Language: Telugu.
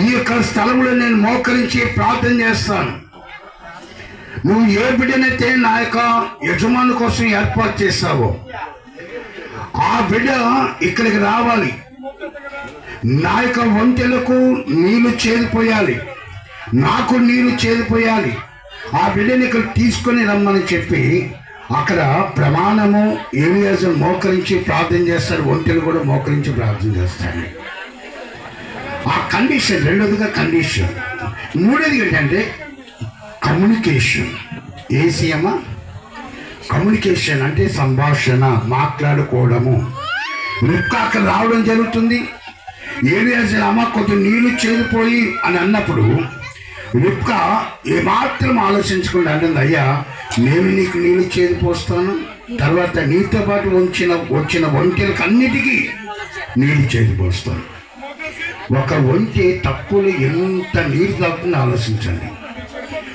ఈ యొక్క స్థలంలో నేను మోకరించి ప్రార్థన చేస్తాను. నువ్వు ఏ బిడ్డనైతే నా యొక్క యజమాని కోసం ఏర్పాటు చేస్తావో ఆ బిడ్డ ఇక్కడికి రావాలి. నా యొక్క ఒంటెలకు నీళ్లు చేరిపోయాలి, నాకు నీళ్లు చేరిపోయాలి. ఆ బిడ్డని ఇక్కడ తీసుకొని రమ్మని చెప్పి అక్కడ ప్రమాణము ఏలియాజు మోకరించి ప్రార్థన చేస్తాడు, ఒంటెలు కూడా మోకరించి ప్రార్థన చేస్తాడు. ఆ కండిషన్ రెండోదిగా కండిషన్. మూడోది ఏంటంటే కమ్యూనికేషన్. ఏసీయమా కమ్యూనికేషన్ అంటే సంభాషణ, మాట్లాడుకోవడము. రిబ్కా అక్కడ రావడం జరుగుతుంది. ఏలియాజు అమ్మ కొంచెం నీళ్లు చేరిపోయి అని అన్నప్పుడు రిబ్కా ఏమాత్రం ఆలోచించకుండా అంటుంది, అయ్యా నేను నీకు నీళ్లు చేరిపోస్తాను, తర్వాత నీతో పాటు వచ్చిన ఒంటెలకు అన్నిటికీ నీళ్లు చేరిపోస్తాను. ఒక ఒంటె తక్కువలో ఎంత నీరు తాగుతుందో ఆలోచించండి.